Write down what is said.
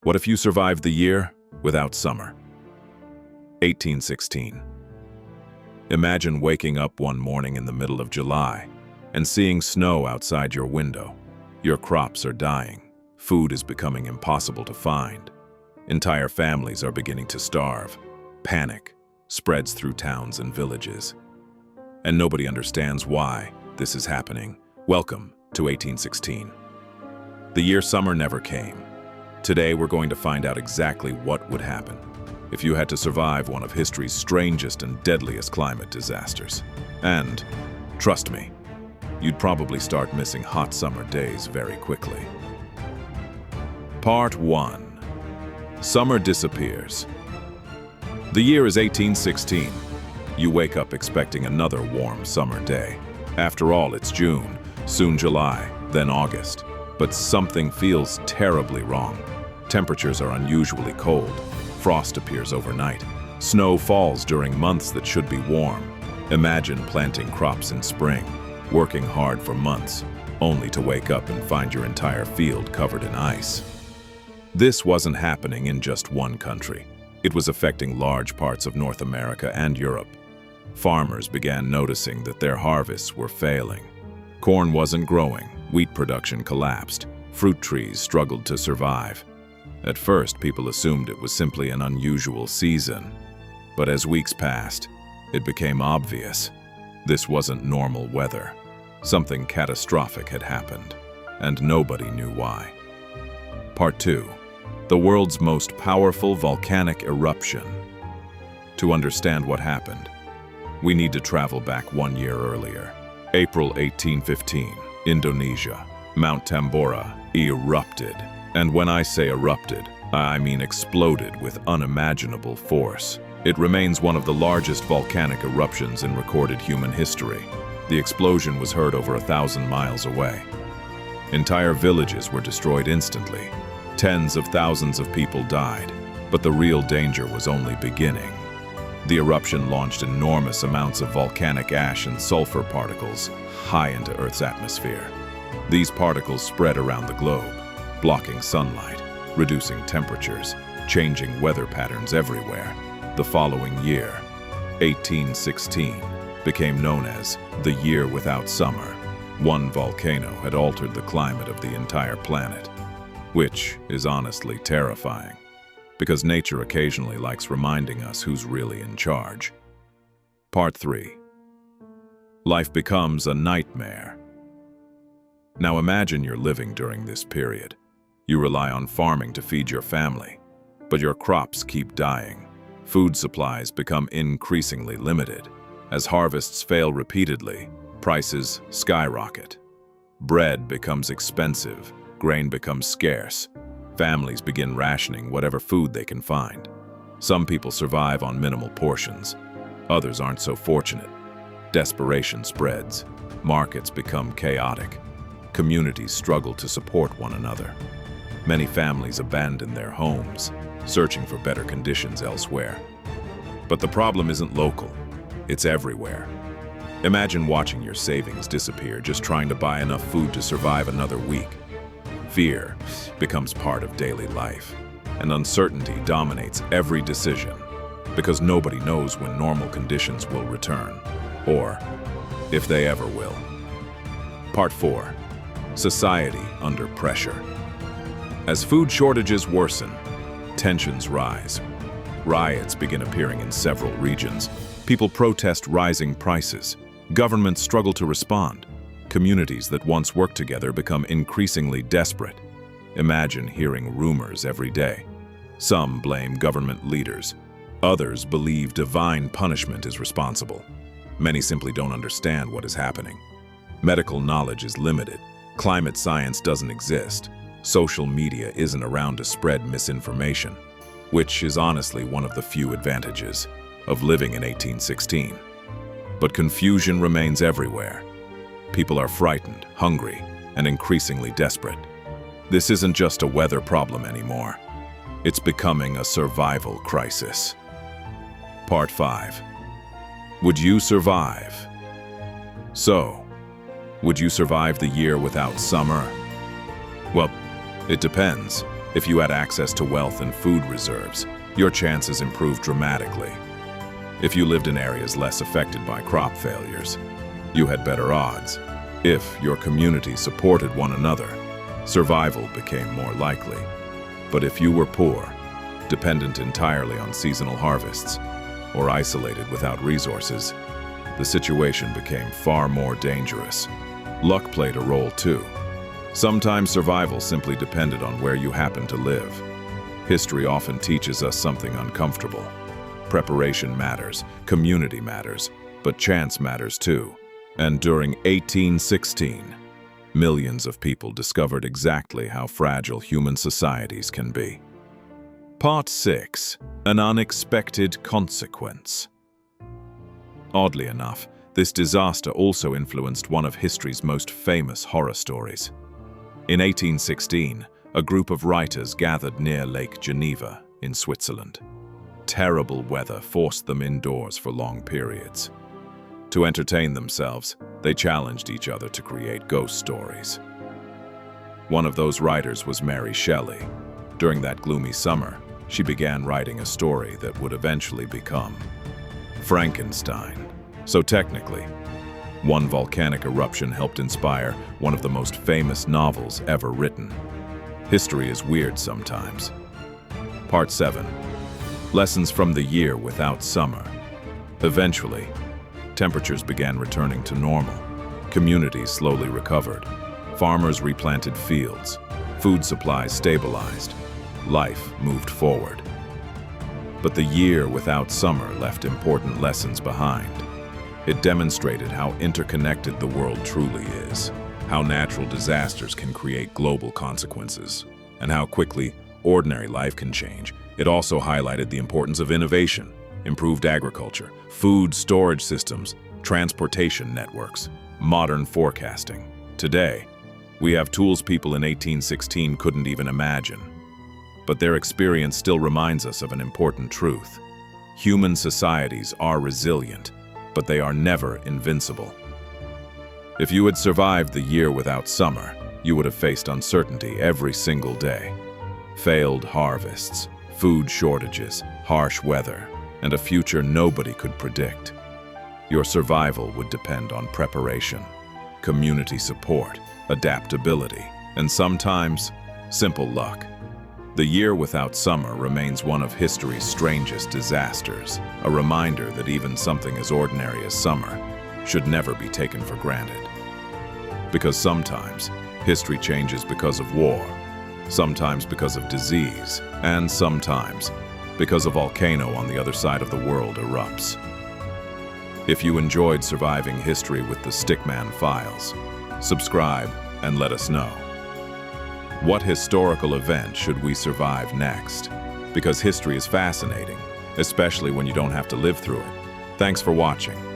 What if you survived the year without summer? 1816. Imagine waking up one morning in the middle of July and seeing snow outside your window. Your crops are dying. Food is becoming impossible to find. Entire families are beginning to starve. Panic spreads through towns and villages. And nobody understands why this is happening. Welcome to 1816. The year summer never came. Today we're going to find out exactly what would happen if you had to survive one of history's strangest and deadliest climate disasters. And, trust me, you'd probably start missing hot summer days very quickly. Part 1. Summer disappears. The year is 1816. You wake up expecting another warm summer day. After all, it's June, soon July, then August. But something feels terribly wrong. Temperatures are unusually cold. Frost appears overnight. Snow falls during months that should be warm. Imagine planting crops in spring, working hard for months, only to wake up and find your entire field covered in ice. This wasn't happening in just one country. It was affecting large parts of North America and Europe. Farmers began noticing that their harvests were failing. Corn wasn't growing, wheat production collapsed, fruit trees struggled to survive. At first, people assumed it was simply an unusual season. But as weeks passed, it became obvious. This wasn't normal weather. Something catastrophic had happened, and nobody knew why. Part 2. The world's most powerful volcanic eruption. To understand what happened, we need to travel back 1 year earlier. April 1815, Indonesia. Mount Tambora erupted. And when I say erupted, I mean exploded with unimaginable force. It remains one of the largest volcanic eruptions in recorded human history. The explosion was heard over 1,000 miles away. Entire villages were destroyed instantly. Tens of thousands of people died, but the real danger was only beginning. The eruption launched enormous amounts of volcanic ash and sulfur particles high into Earth's atmosphere. These particles spread around the globe, blocking sunlight, reducing temperatures, changing weather patterns everywhere. The following year, 1816, became known as the year without summer. One volcano had altered the climate of the entire planet, which is honestly terrifying, because nature occasionally likes reminding us who's really in charge. Part 3. Life becomes a nightmare. Now imagine you're living during this period. You rely on farming to feed your family, but your crops keep dying. Food supplies become increasingly limited. As harvests fail repeatedly, prices skyrocket. Bread becomes expensive, grain becomes scarce. Families begin rationing whatever food they can find. Some people survive on minimal portions. Others aren't so fortunate. Desperation spreads. Markets become chaotic. Communities struggle to support one another. Many families abandon their homes, searching for better conditions elsewhere. But the problem isn't local, it's everywhere. Imagine watching your savings disappear just trying to buy enough food to survive another week. Fear becomes part of daily life, and uncertainty dominates every decision, because nobody knows when normal conditions will return, or if they ever will. Part 4. Society under pressure. As food shortages worsen, tensions rise. Riots begin appearing in several regions. People protest rising prices. Governments struggle to respond. Communities that once worked together become increasingly desperate. Imagine hearing rumors every day. Some blame government leaders. Others believe divine punishment is responsible. Many simply don't understand what is happening. Medical knowledge is limited. Climate science doesn't exist. Social media isn't around to spread misinformation, which is honestly one of the few advantages of living in 1816. But confusion remains everywhere. People are frightened, hungry, and increasingly desperate. This isn't just a weather problem anymore. It's becoming a survival crisis. Part 5. Would you survive? So, would you survive the year without summer? Well, it depends. If you had access to wealth and food reserves, your chances improved dramatically. If you lived in areas less affected by crop failures, you had better odds. If your community supported one another, survival became more likely. But if you were poor, dependent entirely on seasonal harvests, or isolated without resources, the situation became far more dangerous. Luck played a role too. Sometimes survival simply depended on where you happened to live. History often teaches us something uncomfortable. Preparation matters, community matters, but chance matters too. And during 1816, millions of people discovered exactly how fragile human societies can be. Part 6. An unexpected consequence. Oddly enough, this disaster also influenced one of history's most famous horror stories. In 1816, a group of writers gathered near Lake Geneva in Switzerland. Terrible weather forced them indoors for long periods. To entertain themselves, they challenged each other to create ghost stories. One of those writers was Mary Shelley. During that gloomy summer, she began writing a story that would eventually become Frankenstein. So technically, one volcanic eruption helped inspire one of the most famous novels ever written. History is weird sometimes. Part 7. Lessons from the year without summer. Eventually, temperatures began returning to normal. Communities slowly recovered. Farmers replanted fields. Food supplies stabilized. Life moved forward. But the year without summer left important lessons behind. It demonstrated how interconnected the world truly is, how natural disasters can create global consequences, and how quickly ordinary life can change. It also highlighted the importance of innovation, improved agriculture, food storage systems, transportation networks, modern forecasting. Today, we have tools people in 1816 couldn't even imagine. But their experience still reminds us of an important truth. Human societies are resilient, but they are never invincible. If you had survived the year without summer, you would have faced uncertainty every single day. Failed harvests, food shortages, harsh weather, and a future nobody could predict. Your survival would depend on preparation, community support, adaptability, and sometimes simple luck. The year without summer remains one of history's strangest disasters, a reminder that even something as ordinary as summer should never be taken for granted. Because sometimes, history changes because of war, sometimes because of disease, and sometimes because a volcano on the other side of the world erupts. If you enjoyed surviving history with the Stickman Files, subscribe and let us know. What historical event should we survive next? Because history is fascinating, especially when you don't have to live through it. Thanks for watching.